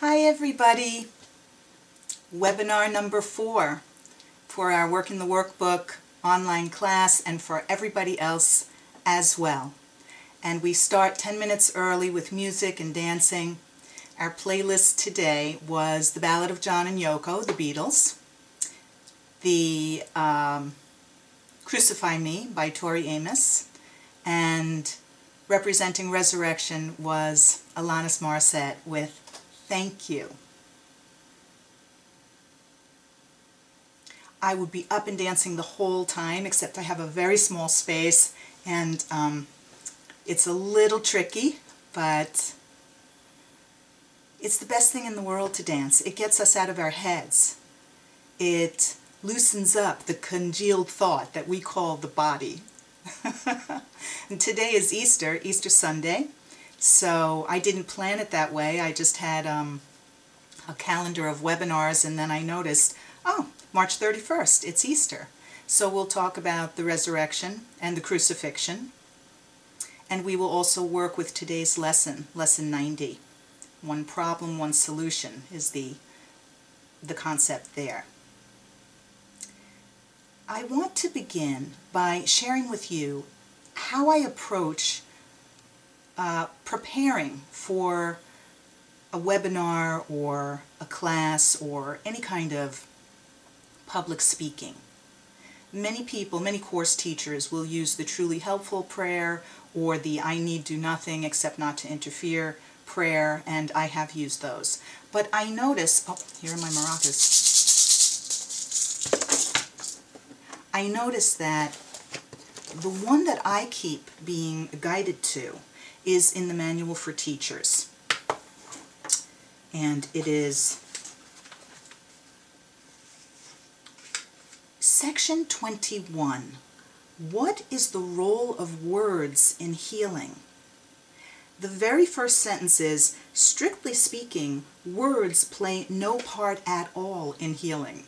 Hi everybody! Webinar number 4 for our Work in the Workbook online class and for everybody else as well. And we start 10 minutes early with music and dancing. Our playlist today was The Ballad of John and Yoko, the Beatles, the Crucify Me by Tori Amos, and representing Resurrection was Alanis Morissette with Thank You. I would be up and dancing the whole time, except I have a very small space and it's a little tricky, but it's the best thing in the world to dance. It gets us out of our heads. It loosens up the congealed thought that we call the body. And today is Easter Sunday, so I didn't plan it that way. I just had a calendar of webinars, and then I noticed, oh, March 31st, it's Easter. So we'll talk about the resurrection and the crucifixion, and we will also work with today's lesson, lesson 90. One problem, one solution is the concept there. I want to begin by sharing with you how I approach preparing for a webinar or a class or any kind of public speaking. Many people, many course teachers will use the truly helpful prayer or the I need do nothing except not to interfere prayer, and I have used those. But I notice, oh, here are my maracas. I notice that the one that I keep being guided to is in the Manual for Teachers. And it is Section 21. What is the role of words in healing? The very first sentence is, strictly speaking, words play no part at all in healing.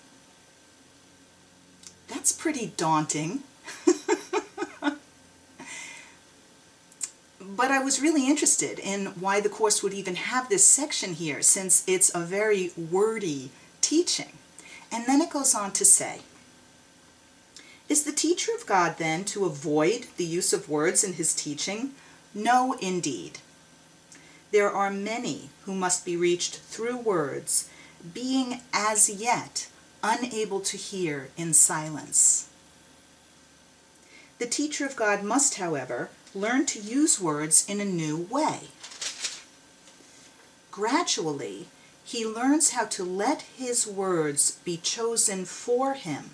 That's pretty daunting. But I was really interested in why the course would even have this section here, since it's a very wordy teaching. And then it goes on to say, is the teacher of God then to avoid the use of words in his teaching? No, indeed. There are many who must be reached through words, being as yet unable to hear in silence. The teacher of God must, however, learn to use words in a new way. Gradually, he learns how to let his words be chosen for him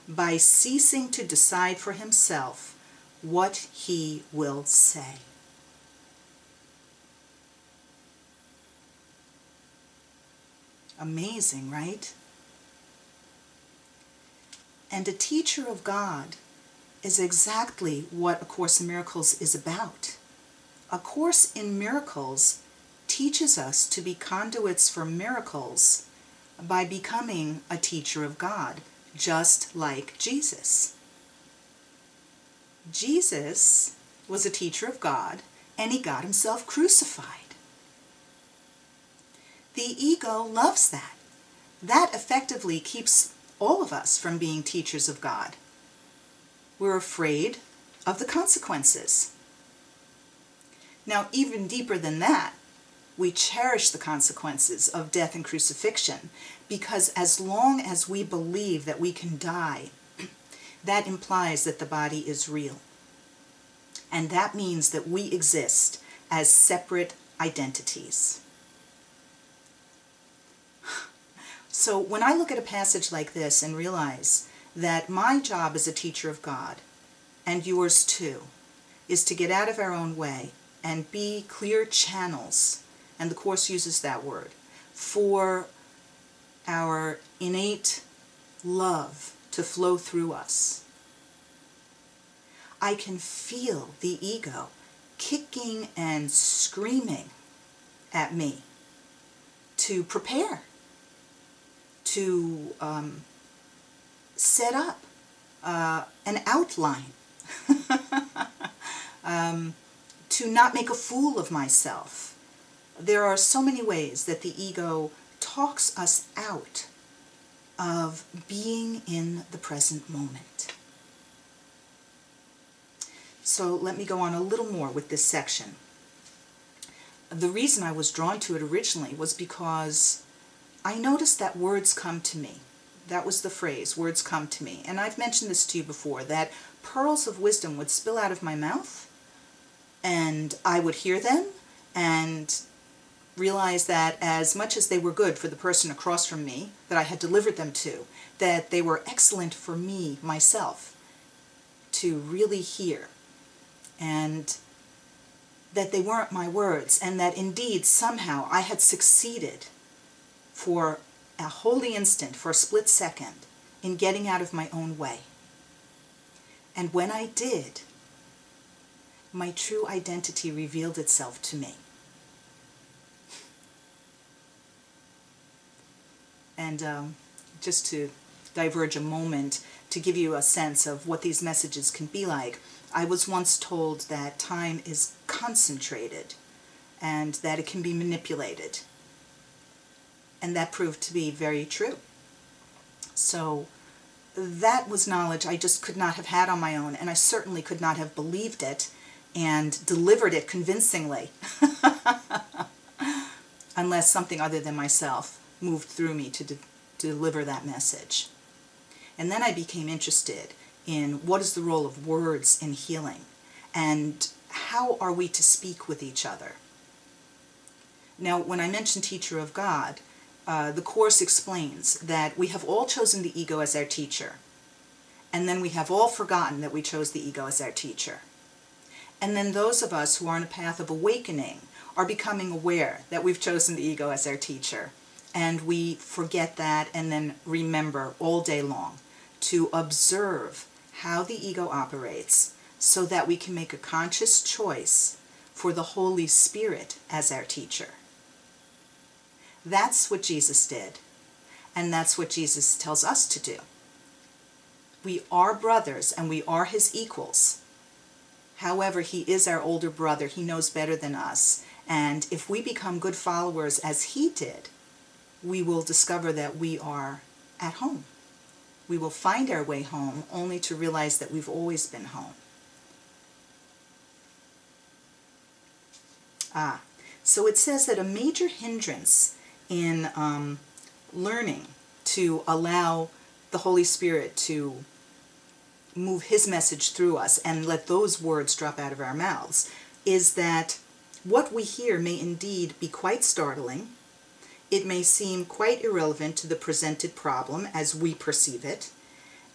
by ceasing to decide for himself what he will say. Amazing, right? And a teacher of God is exactly what A Course in Miracles is about. A Course in Miracles teaches us to be conduits for miracles by becoming a teacher of God, just like Jesus. Jesus was a teacher of God, and he got himself crucified. The ego loves that. That effectively keeps all of us from being teachers of God. We're afraid of the consequences. Now, even deeper than that, we cherish the consequences of death and crucifixion, because as long as we believe that we can die, that implies that the body is real. And that means that we exist as separate identities. So when I look at a passage like this and realize that my job as a teacher of God, and yours too, is to get out of our own way and be clear channels, and the Course uses that word, for our innate love to flow through us. I can feel the ego kicking and screaming at me to prepare, to set up an outline, to not make a fool of myself, There are so many ways that the ego talks us out of being in the present moment. So let me go on a little more with this section. The reason I was drawn to it originally was because I noticed that words come to me. That was the phrase, words come to me. And I've mentioned this to you before, that pearls of wisdom would spill out of my mouth, and I would hear them and realize that as much as they were good for the person across from me that I had delivered them to, that they were excellent for me, myself, to really hear. And that they weren't my words, and that indeed somehow I had succeeded for a holy instant, for a split second, in getting out of my own way. And when I did, my true identity revealed itself to me. And just to diverge a moment, to give you a sense of what these messages can be like, I was once told that time is concentrated and that it can be manipulated. And that proved to be very true. So that was knowledge I just could not have had on my own, and I certainly could not have believed it and delivered it convincingly unless something other than myself moved through me to deliver that message. And then I became interested in what is the role of words in healing, and how are we to speak with each other. Now, when I mention teacher of God, the Course explains that we have all chosen the ego as our teacher, and then we have all forgotten that we chose the ego as our teacher. And then those of us who are on a path of awakening are becoming aware that we've chosen the ego as our teacher, and we forget that and then remember all day long to observe how the ego operates so that we can make a conscious choice for the Holy Spirit as our teacher. That's what Jesus did, and that's what Jesus tells us to do. We are brothers and we are his equals. However, he is our older brother. He knows better than us. And if we become good followers as he did, we will discover that we are at home. We will find our way home only to realize that we've always been home. So it says that a major hindrance in learning to allow the Holy Spirit to move his message through us and let those words drop out of our mouths is that what we hear may indeed be quite startling. It may seem quite irrelevant to the presented problem as we perceive it,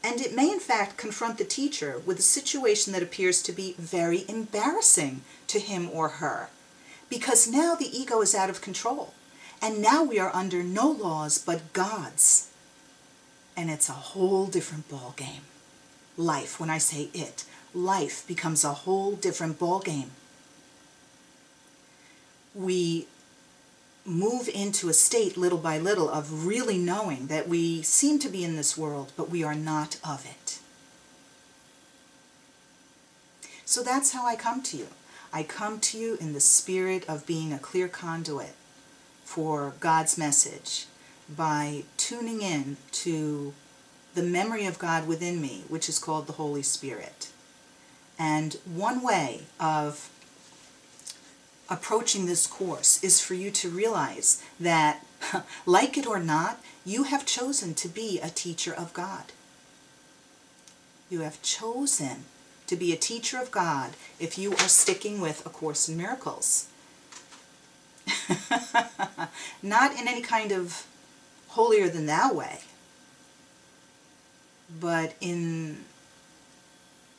and it may in fact confront the teacher with a situation that appears to be very embarrassing to him or her, because now the ego is out of control, and now we are under no laws but God's, and it's a whole different ball game. Life, when I say it, life becomes a whole different ball game. We move into a state little by little of really knowing that we seem to be in this world, but we are not of it. So that's how I come to you. I come to you in the spirit of being a clear conduit for God's message by tuning in to the memory of God within me, which is called the Holy Spirit. And one way of approaching this course is for you to realize that, like it or not, you have chosen to be a teacher of God. You have chosen to be a teacher of God if you are sticking with A Course in Miracles. Not in any kind of holier than thou way, but in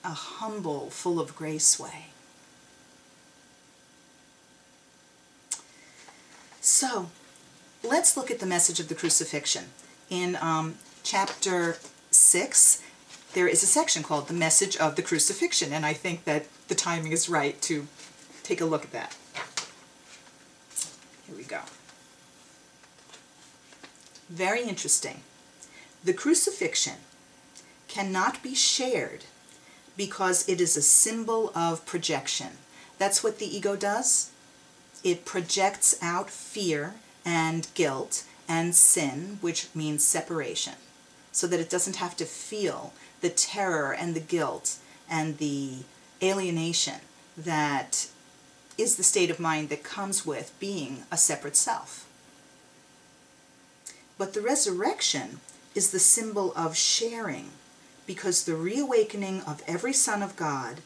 a humble, full of grace way. So, let's look at the message of the crucifixion. In chapter 6, there is a section called The Message of the Crucifixion, and I think that the timing is right to take a look at that. Here we go. Very interesting. The crucifixion cannot be shared because it is a symbol of projection. That's what the ego does. it projects out fear and guilt and sin, which means separation, so that it doesn't have to feel the terror and the guilt and the alienation that is the state of mind that comes with being a separate self. But the resurrection is the symbol of sharing, because the reawakening of every son of God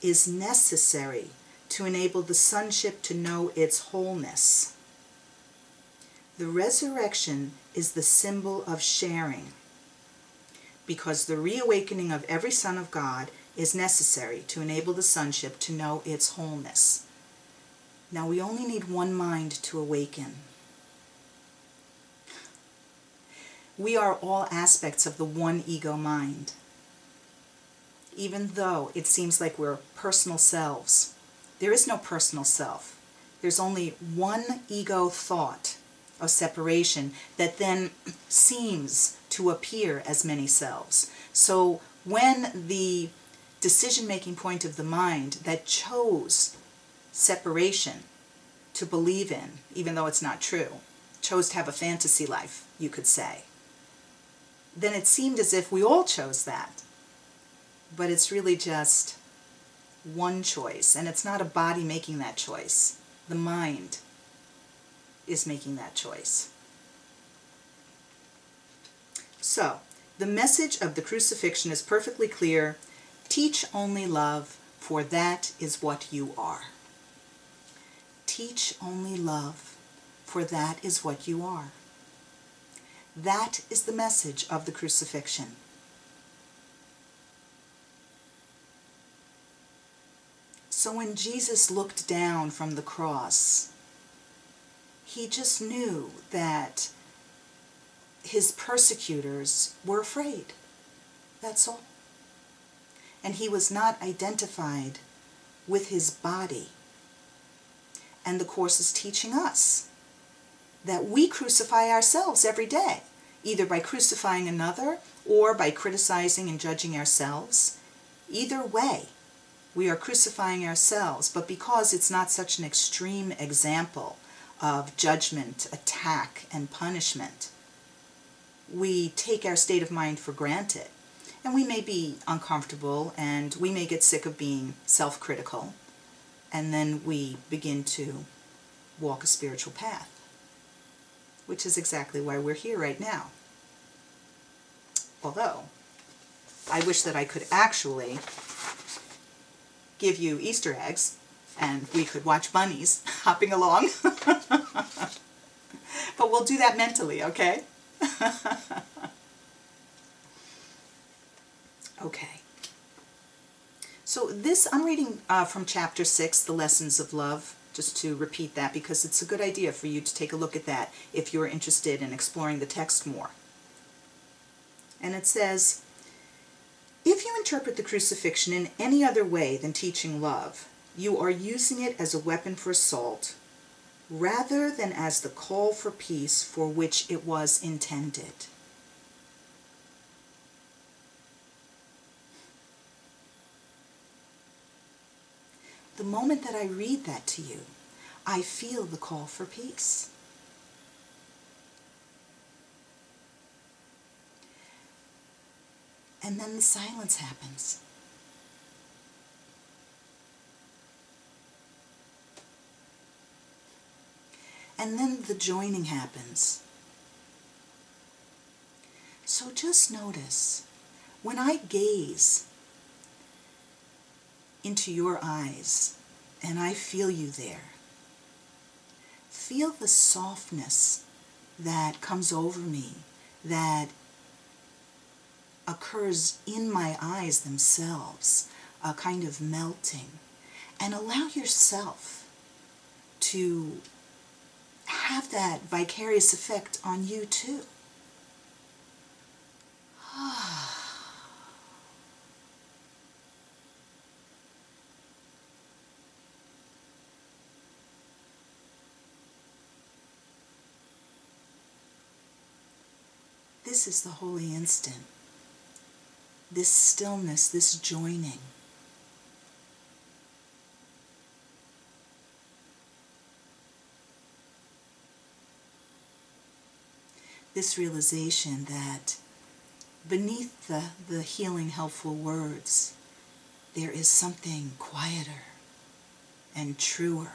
is necessary to enable the sonship to know its wholeness. The resurrection is the symbol of sharing, because the reawakening of every son of God is necessary to enable the sonship to know its wholeness. Now we only need one mind to awaken. We are all aspects of the one ego mind. Even though it seems like we're personal selves, there is no personal self. There's only one ego thought of separation that then seems to appear as many selves. So when the decision-making point of the mind that chose separation to believe in, even though it's not true, chose to have a fantasy life, you could say, then it seemed as if we all chose that. But it's really just one choice, and it's not a body making that choice. The mind is making that choice. So, the message of the crucifixion is perfectly clear. Teach only love, for that is what you are. Teach only love, for that is what you are. That is the message of the crucifixion. So when Jesus looked down from the cross, he just knew that his persecutors were afraid. That's all. And he was not identified with his body. And the Course is teaching us that we crucify ourselves every day, either by crucifying another or by criticizing and judging ourselves. Either way, we are crucifying ourselves, but because it's not such an extreme example of judgment, attack, and punishment, we take our state of mind for granted. And we may be uncomfortable, and we may get sick of being self-critical, and then we begin to walk a spiritual path, which is exactly why we're here right now. Although, I wish that I could actually give you Easter eggs, and we could watch bunnies hopping along. But we'll do that mentally, okay? Okay. So this, I'm reading from chapter 6, The Lessons of Love, just to repeat that, because it's a good idea for you to take a look at that if you're interested in exploring the text more. And it says, if you interpret the crucifixion in any other way than teaching love, you are using it as a weapon for assault, rather than as the call for peace for which it was intended. The moment that I read that to you, I feel the call for peace. And then the silence happens. And then the joining happens. So just notice, when I gaze into your eyes and I feel you there, feel the softness that comes over me, that occurs in my eyes themselves, a kind of melting, and allow yourself to have that vicarious effect on you too. This is the holy instant. This stillness, this joining. this realization that beneath the healing, helpful words, there is something quieter and truer.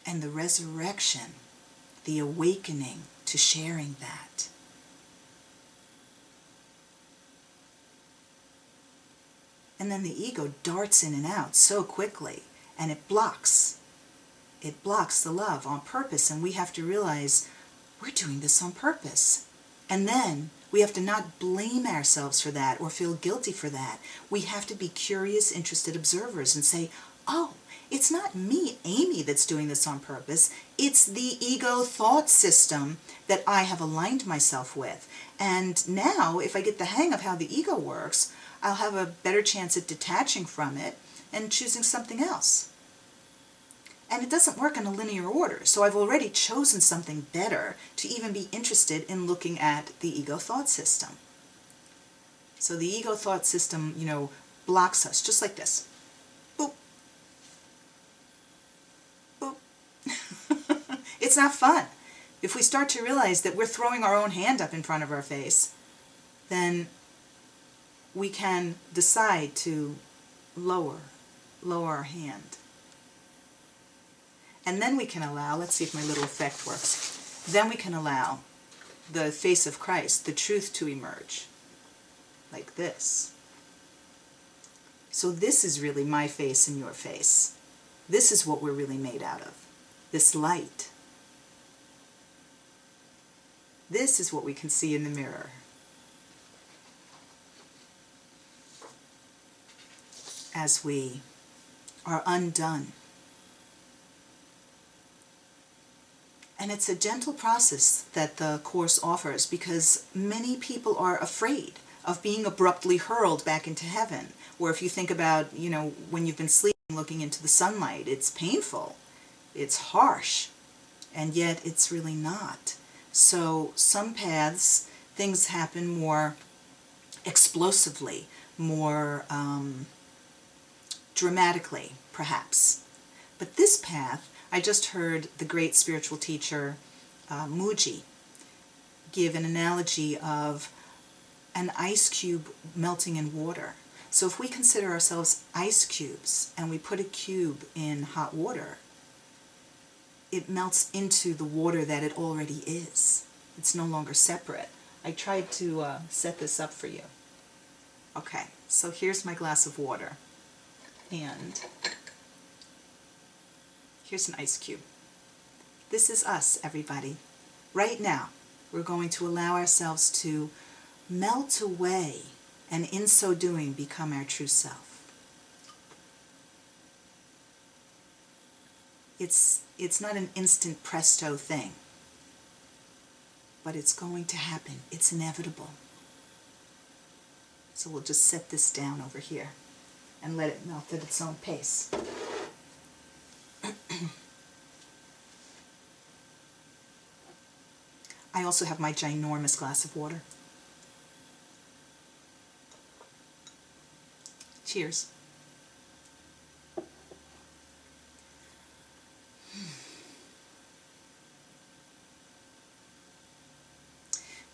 And the resurrection, the awakening to sharing that. And then the ego darts in and out so quickly, and it blocks. It blocks the love on purpose, and we have to realize we're doing this on purpose. And then we have to not blame ourselves for that or feel guilty for that. We have to be curious, interested observers and say, oh, it's not me, Amy, that's doing this on purpose. It's the ego thought system that I have aligned myself with. And now, if I get the hang of how the ego works, I'll have a better chance at detaching from it and choosing something else. And it doesn't work in a linear order, so I've already chosen something better to even be interested in looking at the ego thought system. So the ego thought system, blocks us, just like this. Boop. Boop. It's not fun. If we start to realize that we're throwing our own hand up in front of our face, then we can decide to lower our hand. And then we can allow, let's see if my little effect works, then we can allow the face of Christ, the truth, to emerge, like this. So this is really my face and your face. This is what we're really made out of, this light. This is what we can see in the mirror. As we are undone. And it's a gentle process that the Course offers, because many people are afraid of being abruptly hurled back into heaven. Or if you think about, when you've been sleeping looking into the sunlight, it's painful, it's harsh, and yet it's really not. So some paths, things happen more explosively, more dramatically, perhaps. But this path, I just heard the great spiritual teacher Muji give an analogy of an ice cube melting in water. So if we consider ourselves ice cubes and we put a cube in hot water, it melts into the water that it already is. It's no longer separate. I tried to set this up for you. Okay, so here's my glass of water. And here's an ice cube. This is us, everybody. Right now, we're going to allow ourselves to melt away, and in so doing, become our true self. It's not an instant presto thing, but it's going to happen. It's inevitable. So we'll just set this down over here and let it melt at its own pace. I also have my ginormous glass of water. Cheers.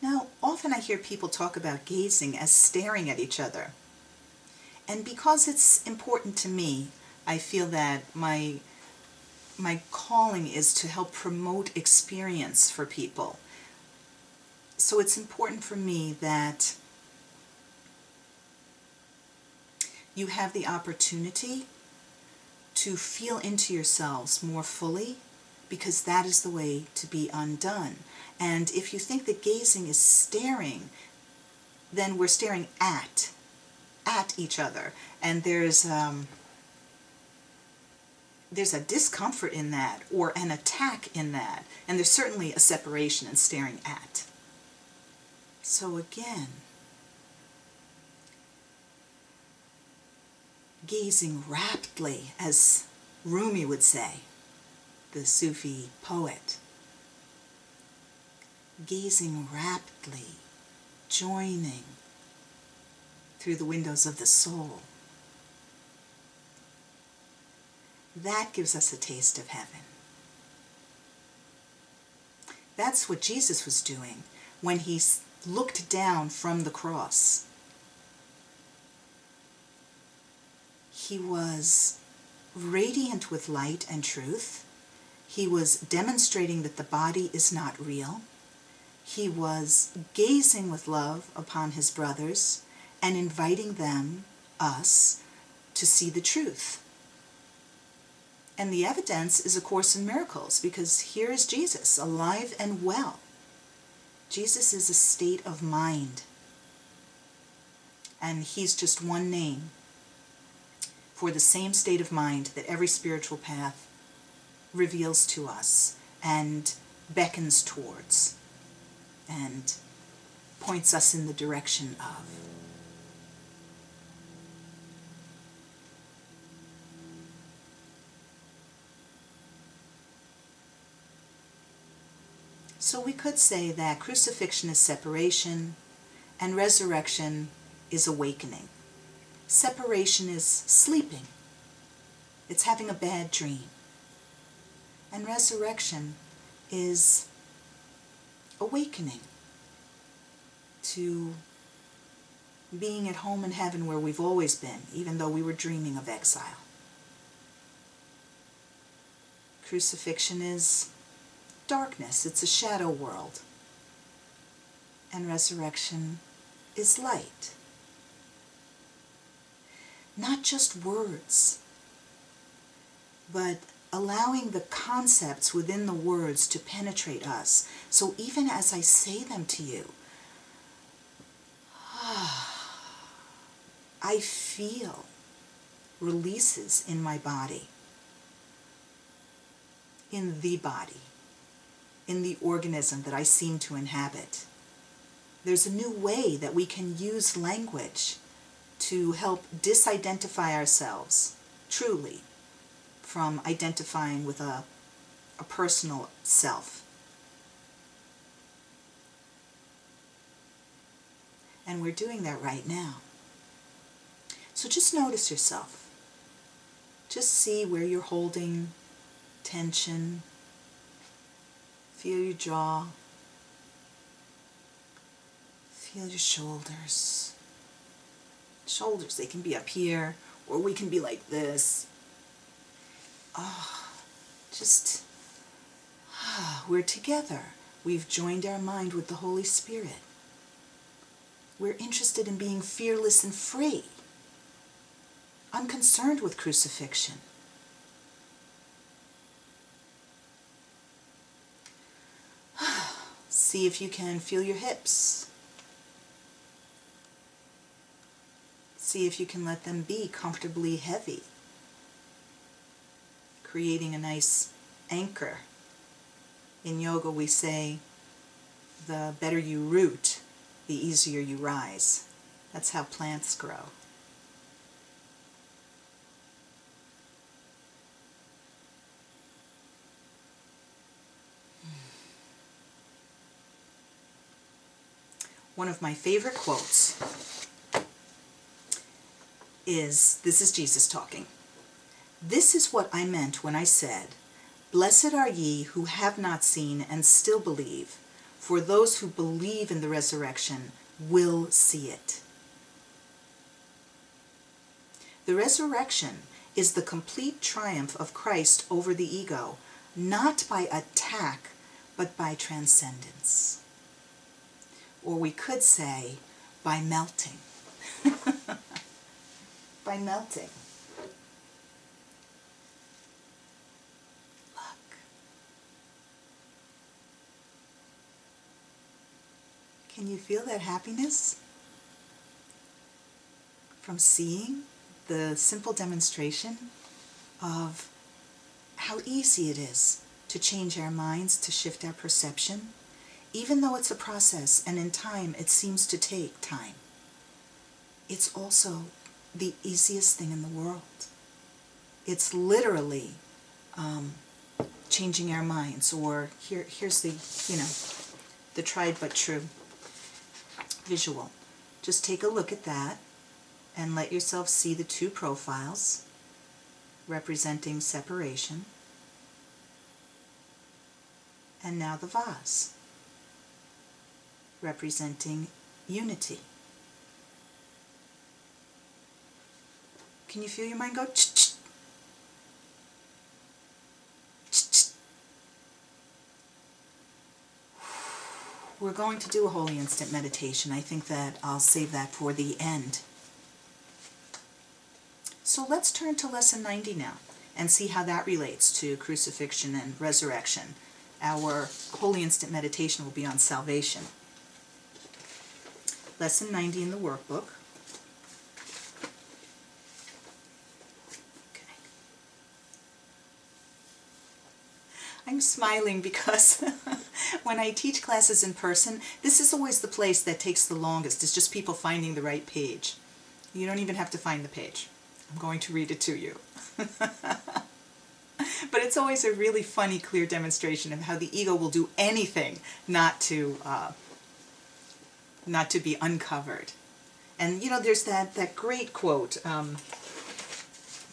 Now, often I hear people talk about gazing as staring at each other. And because it's important to me, I feel that my calling is to help promote experience for people. So it's important for me that you have the opportunity to feel into yourselves more fully, because that is the way to be undone. And if you think that gazing is staring, then we're staring at each other. And there's a discomfort in that, or an attack in that. And there's certainly a separation in staring at. So again, gazing raptly, as Rumi would say, the Sufi poet. Gazing raptly, joining through the windows of the soul. That gives us a taste of heaven. That's what Jesus was doing when he looked down from the cross. He was radiant with light and truth. He was demonstrating that the body is not real. He was gazing with love upon his brothers and inviting them, us, to see the truth. And the evidence is A Course in Miracles, because here is Jesus, alive and well. Jesus is a state of mind. And he's just one name for the same state of mind that every spiritual path reveals to us and beckons towards and points us in the direction of. So we could say that crucifixion is separation and resurrection is awakening. Separation is sleeping. It's having a bad dream. And resurrection is awakening to being at home in heaven where we've always been, even though we were dreaming of exile. Crucifixion is darkness, it's a shadow world. And resurrection is light. Not just words, but allowing the concepts within the words to penetrate us. So even as I say them to you, I feel releases in my body, in the body, in the organism that I seem to inhabit. There's a new way that we can use language to help disidentify ourselves, truly, from identifying with a personal self. And we're doing that right now. So just notice yourself. Just see where you're holding tension. Feel your jaw. Feel your shoulders. Shoulders, they can be up here, or we can be like this. We're together. We've joined our mind with the Holy Spirit. We're interested in being fearless and free, unconcerned with crucifixion. See if you can feel your hips. See if you can let them be comfortably heavy, creating a nice anchor. In yoga we say, the better you root, the easier you rise. That's how plants grow. One of my favorite quotes is, this is Jesus talking. "This is what I meant when I said, 'Blessed are ye who have not seen and still believe, for those who believe in the resurrection will see it.'" The resurrection is the complete triumph of Christ over the ego, not by attack, but by transcendence. Or we could say, by melting. By melting. Look. Can you feel that happiness from seeing the simple demonstration of how easy it is to change our minds, to shift our perception, even though it's a process and in time it seems to take time? It's also the easiest thing in the world. It's literally changing our minds, or here's the, the tried but true visual. Just take a look at that and let yourself see the two profiles representing separation. And now the vase, representing unity. Can you feel your mind go ch-ch? Ch-ch. We're going to do a holy instant meditation. I think that I'll save that for the end. So let's turn to lesson 90 now and see how that relates to crucifixion and resurrection. Our holy instant meditation will be on salvation. Lesson 90 in the workbook. Okay. I'm smiling because when I teach classes in person, this is always the place that takes the longest. It's just people finding the right page. You don't even have to find the page. I'm going to read it to you. But it's always a really funny, clear demonstration of how the ego will do anything not to be uncovered. And you know, there's that great quote.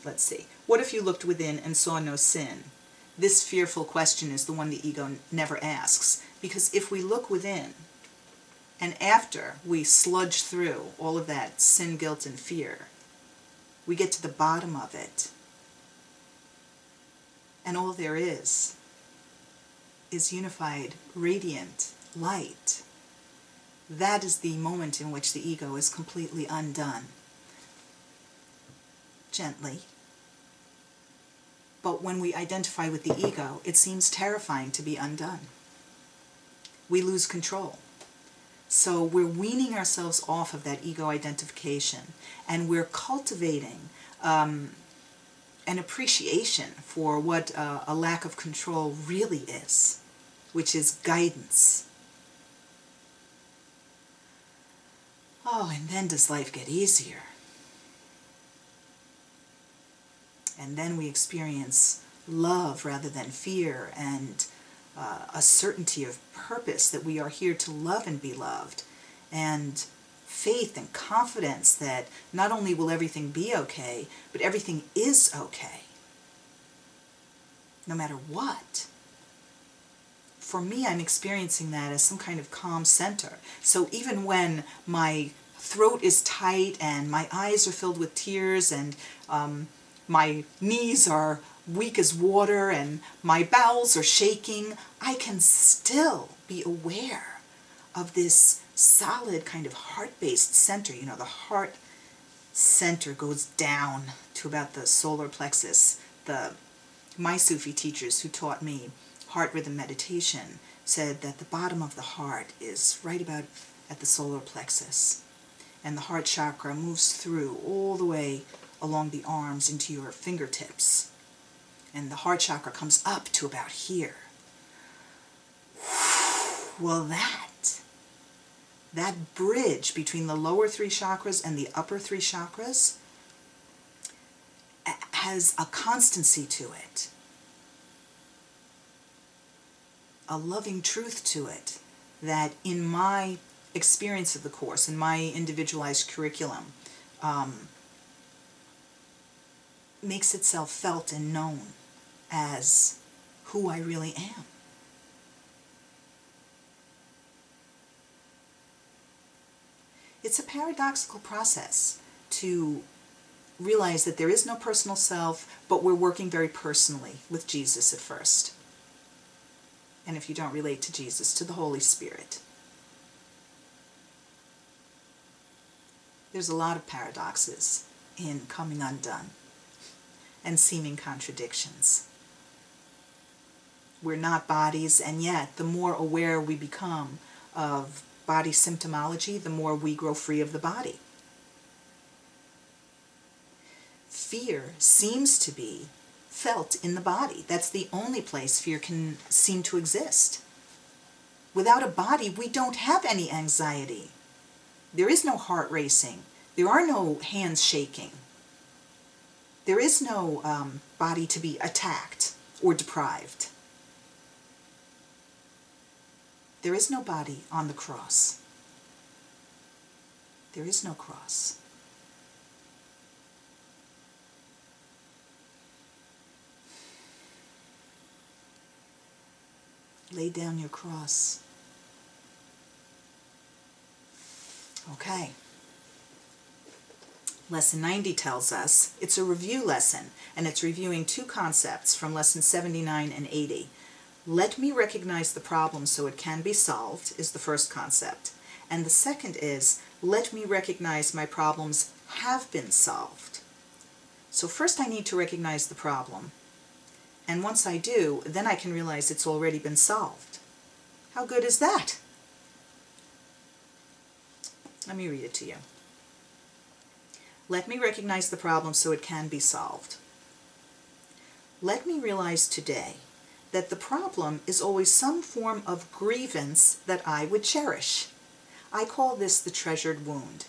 Let's see. What if you looked within and saw no sin? This fearful question is the one the ego never asks. Because if we look within, and after we sludge through all of that sin, guilt, and fear, we get to the bottom of it. And all there is unified, radiant light. That is the moment in which the ego is completely undone. Gently. But when we identify with the ego, it seems terrifying to be undone. We lose control. So we're weaning ourselves off of that ego identification, and we're cultivating an appreciation for what a lack of control really is, which is guidance. Oh, and then does life get easier? And then we experience love rather than fear, and a certainty of purpose that we are here to love and be loved, and faith and confidence that not only will everything be okay, but everything is okay, no matter what. For me, I'm experiencing that as some kind of calm center. So even when my throat is tight and my eyes are filled with tears and my knees are weak as water and my bowels are shaking, I can still be aware of this solid kind of heart-based center. You know, the heart center goes down to about the solar plexus. My Sufi teachers who taught me heart rhythm meditation said that the bottom of the heart is right about at the solar plexus. And the heart chakra moves through all the way along the arms into your fingertips. And the heart chakra comes up to about here. Well, that bridge between the lower three chakras and the upper three chakras has a constancy to it, a loving truth to it, that in my experience of the Course, in my individualized curriculum, makes itself felt and known as who I really am. It's a paradoxical process to realize that there is no personal self, but we're working very personally with Jesus at first. And if you don't relate to Jesus, to the Holy Spirit. There's a lot of paradoxes in coming undone and seeming contradictions. We're not bodies, and yet the more aware we become of body symptomology, the more we grow free of the body. Fear seems to be felt in the body. That's the only place fear can seem to exist. Without a body, we don't have any anxiety. There is no heart racing. There are no hands shaking. There is no body to be attacked or deprived. There is no body on the cross. There is no cross. Lay down your cross. Okay. Lesson 90 tells us it's a review lesson, and it's reviewing two concepts from lesson 79 and 80. Let me recognize the problem so it can be solved is the first concept. And the second is, let me recognize my problems have been solved. So first I need to recognize the problem. And once I do, then I can realize it's already been solved. How good is that? Let me read it to you. Let me recognize the problem so it can be solved. Let me realize today that the problem is always some form of grievance that I would cherish. I call this the treasured wound.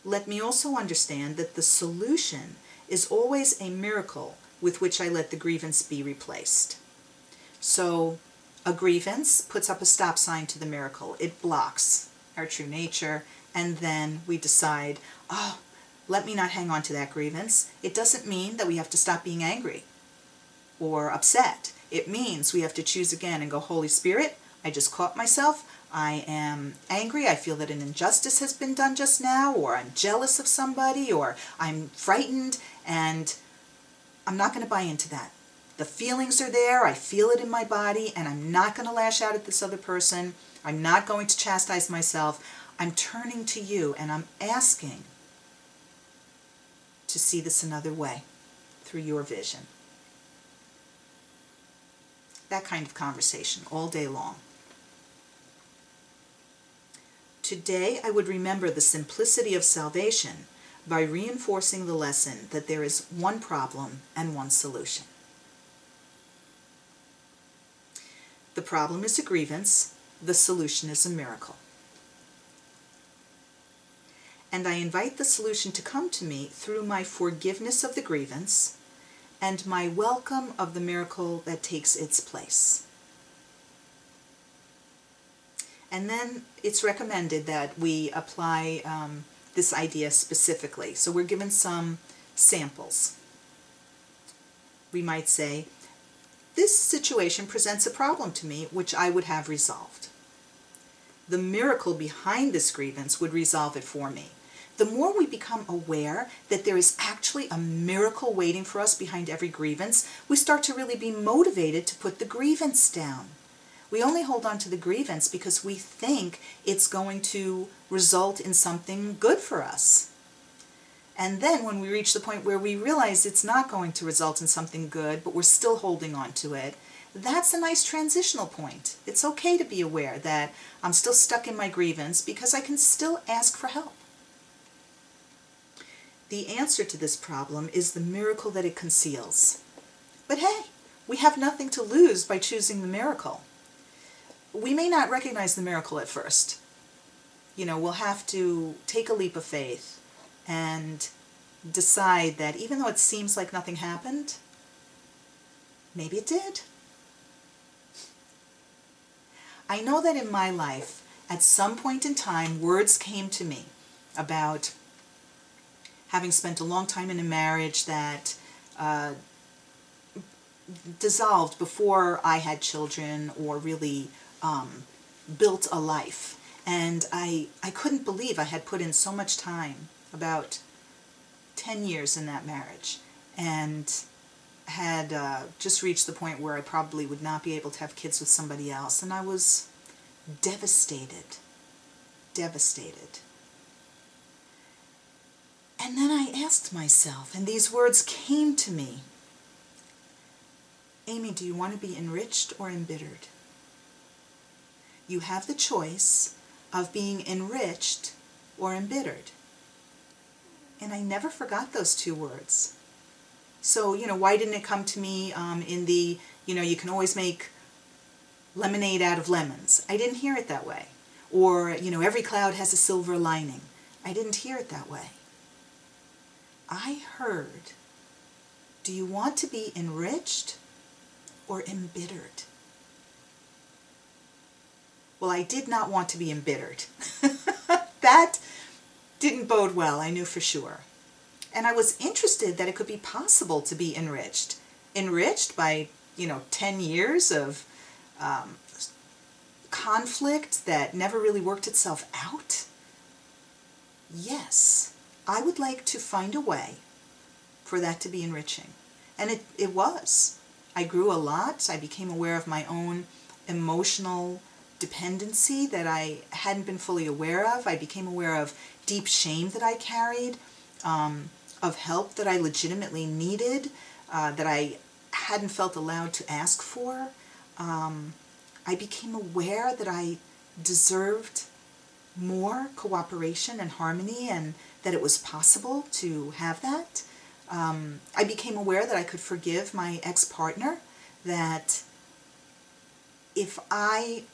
Let me also understand that the solution is always a miracle with which I let the grievance be replaced. So a grievance puts up a stop sign to the miracle. It blocks our true nature, and then we decide, oh, let me not hang on to that grievance. It doesn't mean that we have to stop being angry or upset. It means we have to choose again and go, Holy Spirit, I just caught myself. I am angry. I feel that an injustice has been done just now, or I'm jealous of somebody, or I'm frightened, and I'm not going to buy into that. The feelings are there. I feel it in my body, and I'm not going to lash out at this other person. I'm not going to chastise myself. I'm turning to you, and I'm asking to see this another way through your vision. That kind of conversation all day long. Today, I would remember the simplicity of salvation by reinforcing the lesson that there is one problem and one solution. The problem is a grievance. The solution is a miracle. And I invite the solution to come to me through my forgiveness of the grievance and my welcome of the miracle that takes its place. And then it's recommended that we apply this idea specifically. So we're given some samples. We might say, this situation presents a problem to me which I would have resolved. The miracle behind this grievance would resolve it for me. The more we become aware that there is actually a miracle waiting for us behind every grievance, we start to really be motivated to put the grievance down. We only hold on to the grievance because we think it's going to result in something good for us. And then when we reach the point where we realize it's not going to result in something good, but we're still holding on to it, that's a nice transitional point. It's okay to be aware that I'm still stuck in my grievance because I can still ask for help. The answer to this problem is the miracle that it conceals. But hey, we have nothing to lose by choosing the miracle. We may not recognize the miracle at first. We'll have to take a leap of faith and decide that even though it seems like nothing happened, maybe it did. I know that in my life, at some point in time, words came to me about having spent a long time in a marriage that dissolved before I had children or really built a life. And I couldn't believe I had put in so much time, about 10 years in that marriage, and had just reached the point where I probably would not be able to have kids with somebody else. And I was devastated. And then I asked myself, and these words came to me, Amy, do you want to be enriched or embittered? You have the choice of being enriched or embittered. And I never forgot those two words. So, why didn't it come to me in the, you can always make lemonade out of lemons? I didn't hear it that way. Or, every cloud has a silver lining. I didn't hear it that way. I heard, do you want to be enriched or embittered? Well, I did not want to be embittered. That didn't bode well, I knew for sure. And I was interested that it could be possible to be enriched. Enriched by, 10 years of conflict that never really worked itself out? Yes, I would like to find a way for that to be enriching. And it was. I grew a lot. I became aware of my own emotional dependency that I hadn't been fully aware of. I became aware of deep shame that I carried, of help that I legitimately needed, that I hadn't felt allowed to ask for. I became aware that I deserved more cooperation and harmony, and that it was possible to have that. I became aware that I could forgive my ex-partner, that if I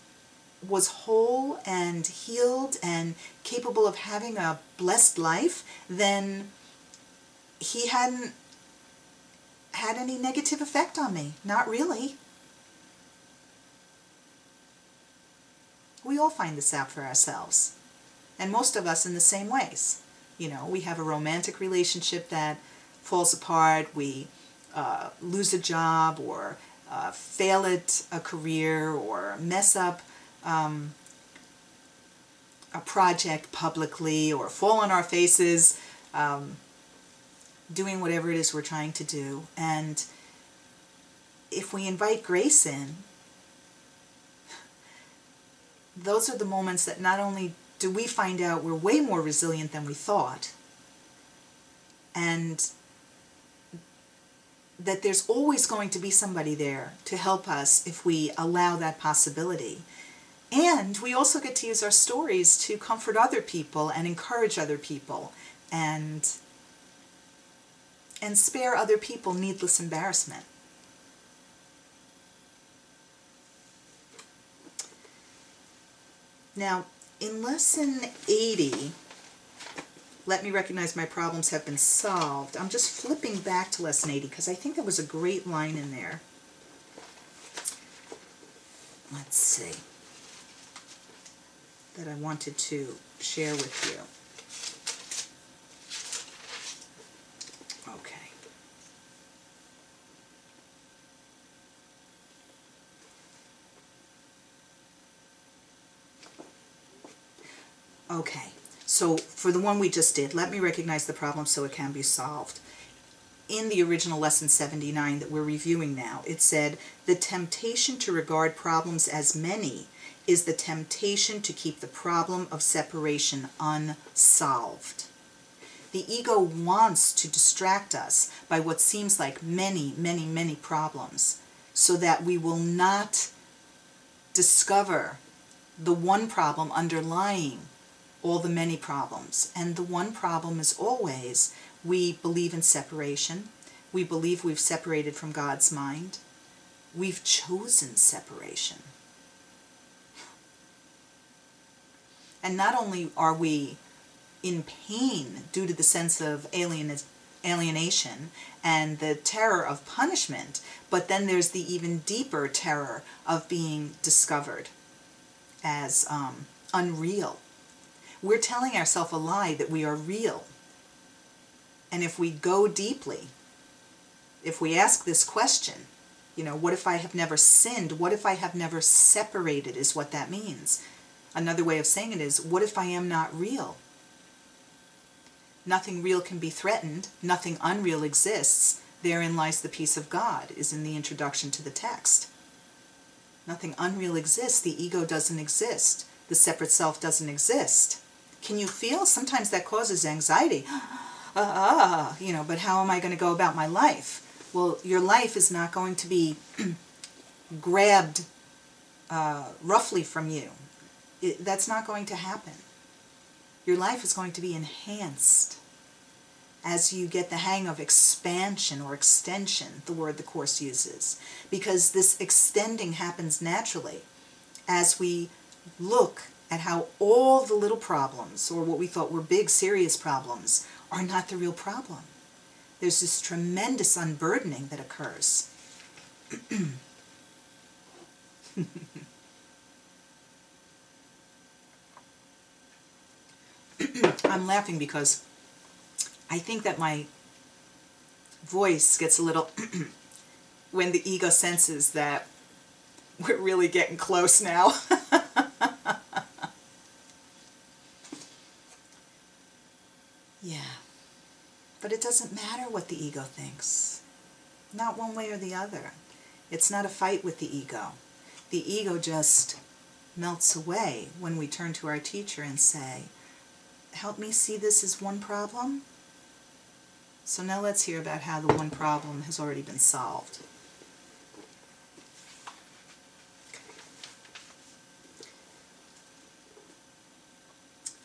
was whole and healed and capable of having a blessed life, then he hadn't had any negative effect on me. Not really. We all find this out for ourselves. And most of us in the same ways. You know, we have a romantic relationship that falls apart, we lose a job, or fail at a career, or mess up a project publicly, or fall on our faces doing whatever it is we're trying to do. And if we invite grace in, those are the moments that not only do we find out we're way more resilient than we thought, and that there's always going to be somebody there to help us if we allow that possibility. And we also get to use our stories to comfort other people and encourage other people, and spare other people needless embarrassment. Now, in lesson 80, let me recognize my problems have been solved. I'm just flipping back to lesson 80 because I think there was a great line in there. Let's see. That I wanted to share with you. Okay. Okay, so for the one we just did, let me recognize the problem so it can be solved. In the original lesson 79 that we're reviewing now, it said, the temptation to regard problems as many is the temptation to keep the problem of separation unsolved. The ego wants to distract us by what seems like many, many, many problems, so that we will not discover the one problem underlying all the many problems. And the one problem is always, we believe in separation. We believe we've separated from God's mind. We've chosen separation. And not only are we in pain due to the sense of alienation and the terror of punishment, but then there's the even deeper terror of being discovered as unreal. We're telling ourselves a lie that we are real. And if we go deeply, if we ask this question, you know, what if I have never sinned? What if I have never separated is what that means. Another way of saying it is, what if I am not real? Nothing real can be threatened. Nothing unreal exists. Therein lies the peace of God, is in the introduction to the text. Nothing unreal exists. The ego doesn't exist. The separate self doesn't exist. Can you feel? Sometimes that causes anxiety. You know, but how am I going to go about my life? Well, your life is not going to be grabbed roughly from you. That's not going to happen. Your life is going to be enhanced as you get the hang of expansion or extension, the word the Course uses, because this extending happens naturally as we look at how all the little problems, or what we thought were big, serious problems, are not the real problem. There's this tremendous unburdening that occurs. I'm laughing because I think that my voice gets a little when the ego senses that We're really getting close now. Yeah, but it doesn't matter what the ego thinks. Not one way or the other. It's not a fight with the ego. The ego just melts away when we turn to our teacher and say, help me see this as one problem. So now let's hear about how the one problem has already been solved.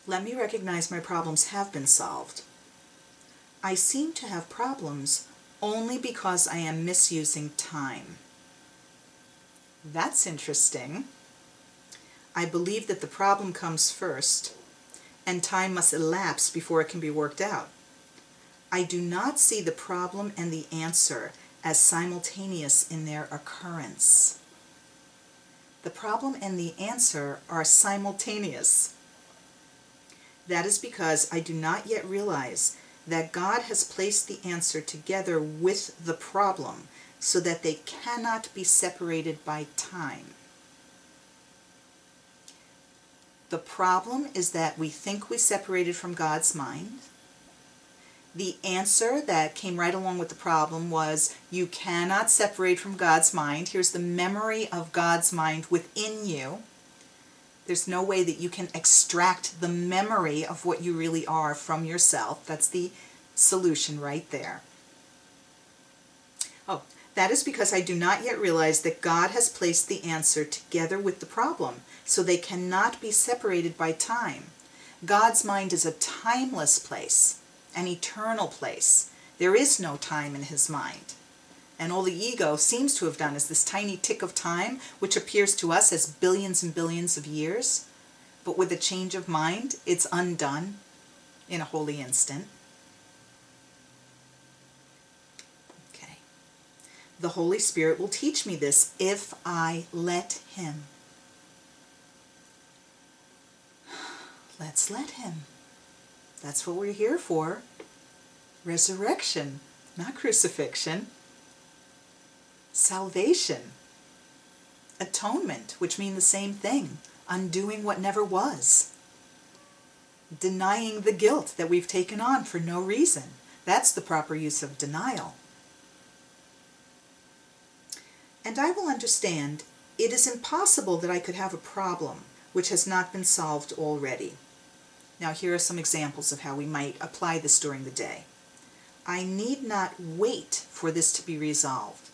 Let me recognize my problems have been solved. I seem to have problems only because I am misusing time. That's interesting. I believe that the problem comes first, and time must elapse before it can be worked out. I do not see the problem and the answer as simultaneous in their occurrence. The problem and the answer are simultaneous. That is because I do not yet realize that God has placed the answer together with the problem so that they cannot be separated by time. The problem is that we think we separated from God's mind. The answer that came right along with the problem was, you cannot separate from God's mind. Here's the memory of God's mind within you. There's no way that you can extract the memory of what you really are from yourself. That's the solution right there. Oh, that is because I do not yet realize that God has placed the answer together with the problem, so they cannot be separated by time. God's mind is a timeless place, an eternal place. There is no time in his mind. And all the ego seems to have done is this tiny tick of time, which appears to us as billions and billions of years. But with a change of mind, it's undone in a holy instant. Okay. The Holy Spirit will teach me this if I let him. Let's let him. That's what we're here for. Resurrection, not crucifixion. Salvation, atonement, which mean the same thing, undoing what never was, denying the guilt that we've taken on for no reason. That's the proper use of denial. And I will understand it is impossible that I could have a problem which has not been solved already. Now here are some examples of how we might apply this during the day. I need not wait for this to be resolved.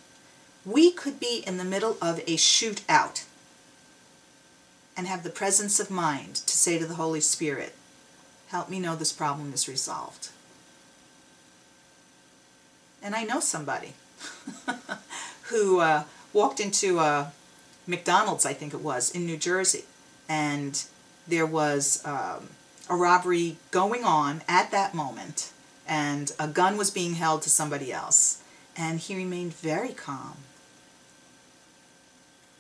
We could be in the middle of a shootout and have the presence of mind to say to the Holy Spirit, help me know this problem is resolved. And I know somebody who walked into McDonald's, I think it was, in New Jersey, and there was a robbery going on at that moment, and a gun was being held to somebody else, and he remained very calm.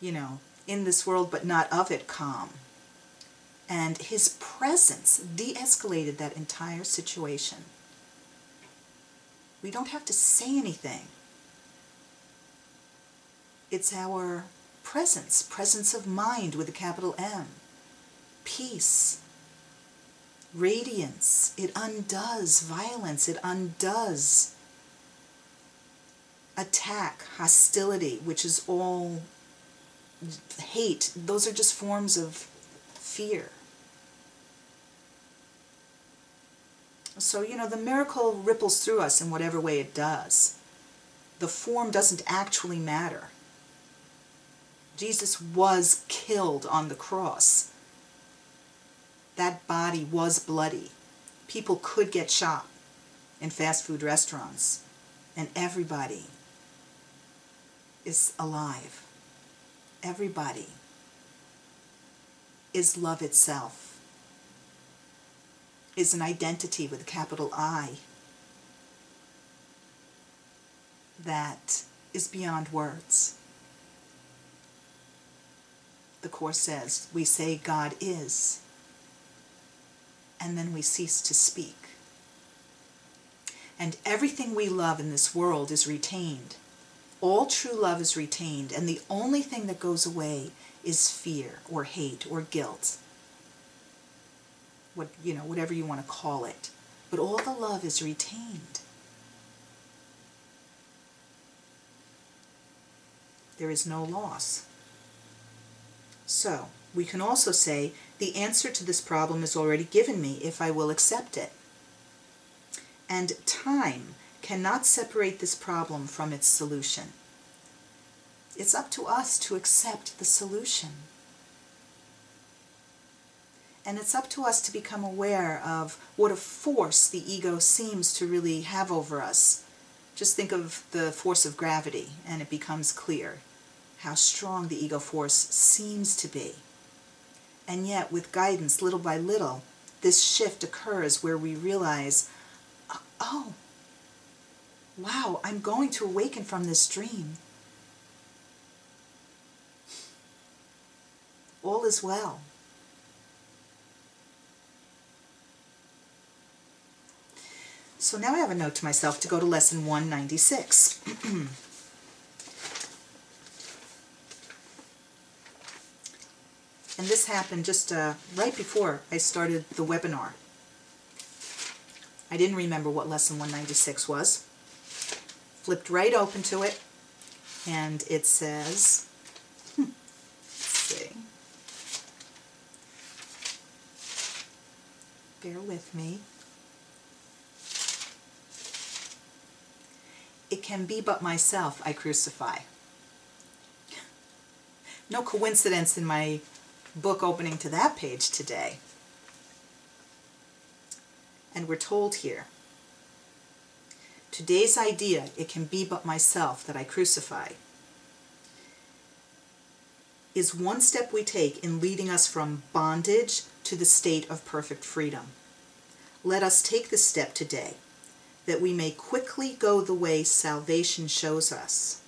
You know, in this world but not of it calm. And his presence de-escalated that entire situation. We don't have to say anything. It's our presence of mind with a capital M. Peace. Radiance. It undoes violence. It undoes attack, hostility, which is all hate. Those are just forms of fear. So, you know, the miracle ripples through us in whatever way it does. The form doesn't actually matter. Jesus was killed on the cross. That body was bloody. People could get shot in fast food restaurants, and everybody is alive. Everybody is love itself, is an identity with a capital I that is beyond words. The Course says, we say God is, and then we cease to speak. And everything we love in this world is retained. all true love is retained, and the only thing that goes away is fear or hate or guilt. Whatever you want to call it. But all the love is retained. There is no loss. So, we can also say, the answer to this problem is already given me if I will accept it. And time cannot separate this problem from its solution. It's up to us to accept the solution. And it's up to us to become aware of what a force the ego seems to really have over us. Just think of the force of gravity, and it becomes clear how strong the ego force seems to be. And yet, with guidance, little by little, this shift occurs where we realize, oh, wow, I'm going to awaken from this dream. All is well. So now I have a note to myself to go to lesson 196. And this happened just right before I started the webinar. I didn't remember what lesson 196 was. Flipped right open to it, and it says, let's see. Bear with me. It can be but myself I crucify. No coincidence in my book opening to that page today. And we're told here, today's idea, it can be but myself that I crucify, is one step we take in leading us from bondage to the state of perfect freedom. Let us take this step today, that we may quickly go the way salvation shows us,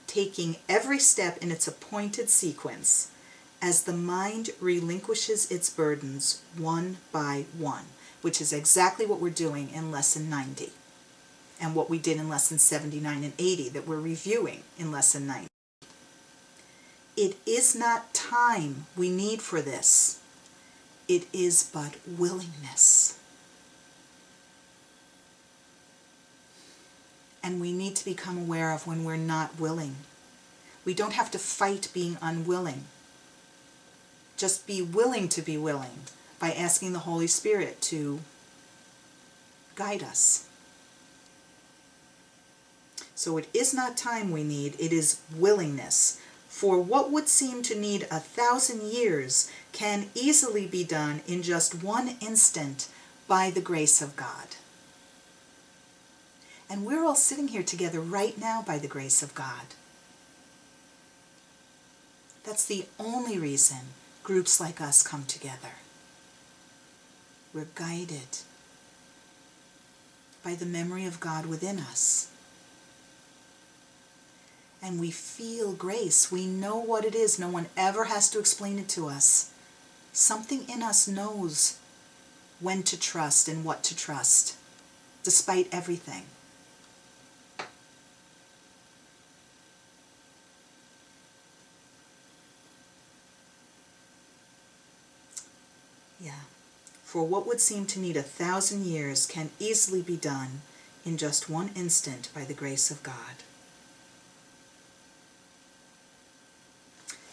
taking every step in its appointed sequence as the mind relinquishes its burdens one by one, which is exactly what we're doing in lesson 90, and what we did in lesson 79 and 80 that we're reviewing in lesson 90. It is not time we need for this. It is but willingness. And we need to become aware of when we're not willing. We don't have to fight being unwilling. Just be willing to be willing by asking the Holy Spirit to guide us. So it is not time we need, it is willingness. For what would seem to need 1,000 years can easily be done in just one instant by the grace of God. And we're all sitting here together right now by the grace of God. That's the only reason groups like us come together. We're guided by the memory of God within us. And we feel grace. We know what it is. No one ever has to explain it to us. Something in us knows when to trust and what to trust, despite everything. Yeah. For what would seem to need 1,000 years can easily be done in just one instant by the grace of God.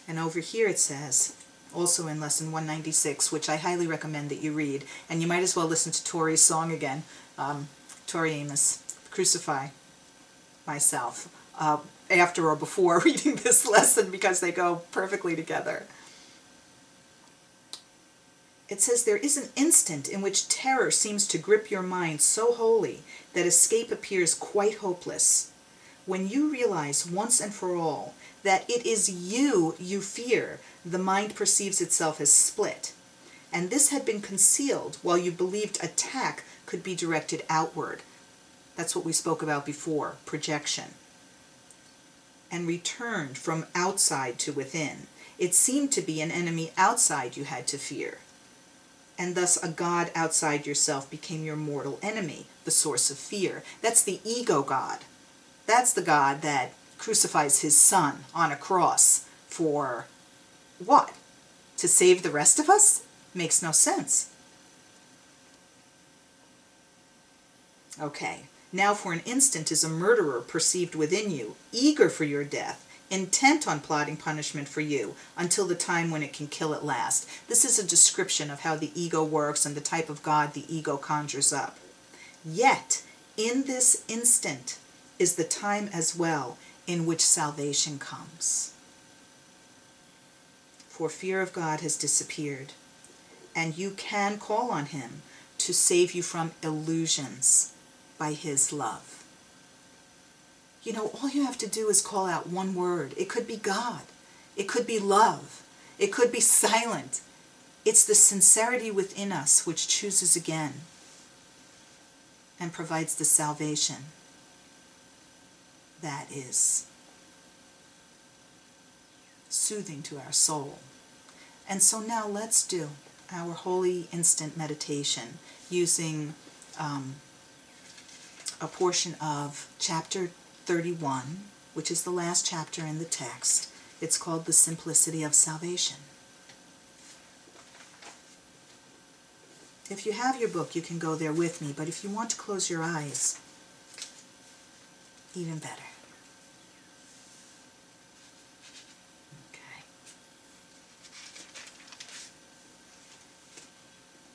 And over here it says, also in lesson 196, which I highly recommend that you read, and you might as well listen to Tori's song again, Tori Amos, Crucify Myself, after or before reading this lesson, because they go perfectly together. It says, there is an instant in which terror seems to grip your mind so wholly that escape appears quite hopeless. When you realize once and for all that it is you fear, the mind perceives itself as split. And this had been concealed while you believed attack could be directed outward. That's what we spoke about before, projection. And returned from outside to within. It seemed to be an enemy outside you had to fear. And thus a God outside yourself became your mortal enemy, the source of fear. That's the ego God. That's the God that crucifies his son on a cross for what? To save the rest of us? Makes no sense. Okay, now for an instant is a murderer perceived within you, eager for your death, intent on plotting punishment for you, until the time when it can kill at last. This is a description of how the ego works and the type of God the ego conjures up. Yet, in this instant is the time as well in which salvation comes. For fear of God has disappeared, and you can call on him to save you from illusions by his love. You know, all you have to do is call out one word. It could be God. It could be love. It could be silent. It's the sincerity within us which chooses again and provides the salvation that is soothing to our soul. And so now let's do our holy instant meditation using a portion of chapter 31, which is the last chapter in the text. It's called The Simplicity of Salvation. If you have your book, you can go there with me, but if you want to close your eyes, even better. Okay.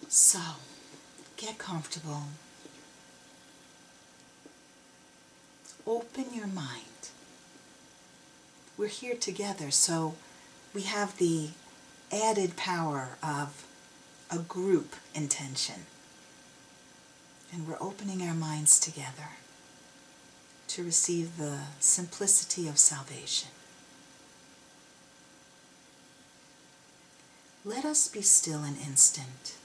So, get comfortable. Open your mind. We're here together, so we have the added power of a group intention. And we're opening our minds together to receive the simplicity of salvation. Let us be still an instant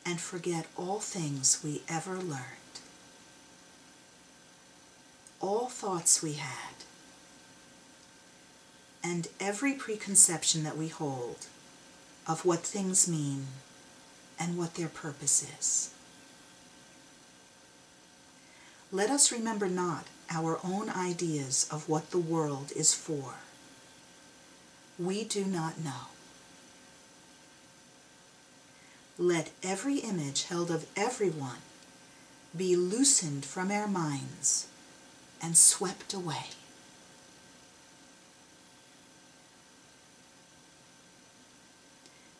and forget all things we ever learned, all thoughts we had, and every preconception that we hold of what things mean and what their purpose is. Let us remember not our own ideas of what the world is for. We do not know. Let every image held of everyone be loosened from our minds and swept away.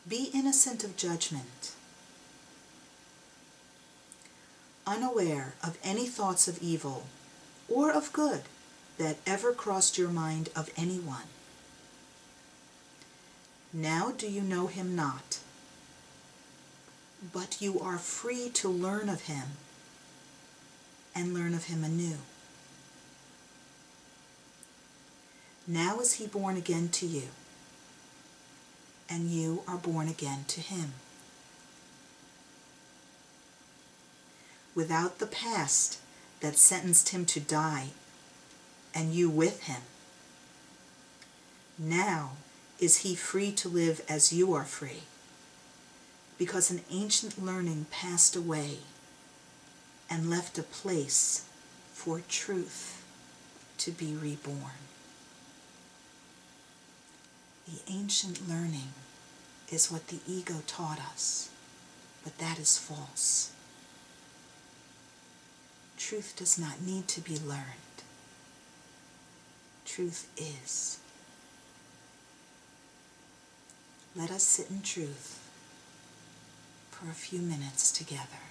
Be innocent of judgment, unaware of any thoughts of evil or of good that ever crossed your mind of anyone. Now do you know him not, but you are free to learn of him and learn of him anew. Now is he born again to you, and you are born again to him. Without the past that sentenced him to die, and you with him, now is he free to live as you are free, because an ancient learning passed away and left a place for truth to be reborn. The ancient learning is what the ego taught us, but that is false. Truth does not need to be learned. Truth is. Let us sit in truth for a few minutes together.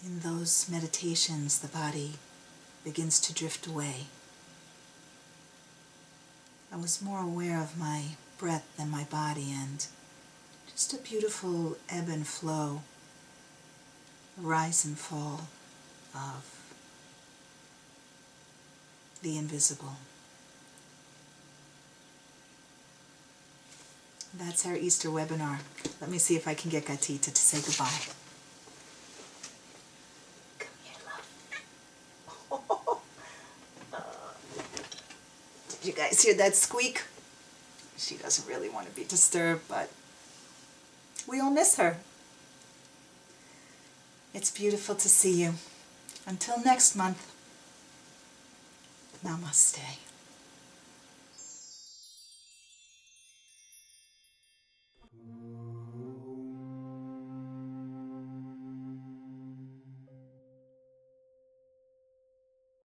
In those meditations, the body begins to drift away. I was more aware of my breath than my body, and just a beautiful ebb and flow, rise and fall of the invisible. That's our Easter webinar. Let me see if I can get Gatita to say goodbye. Come here, love. Did you guys hear that squeak? She doesn't really want to be disturbed, but we all miss her. It's beautiful to see you. Until next month, namaste.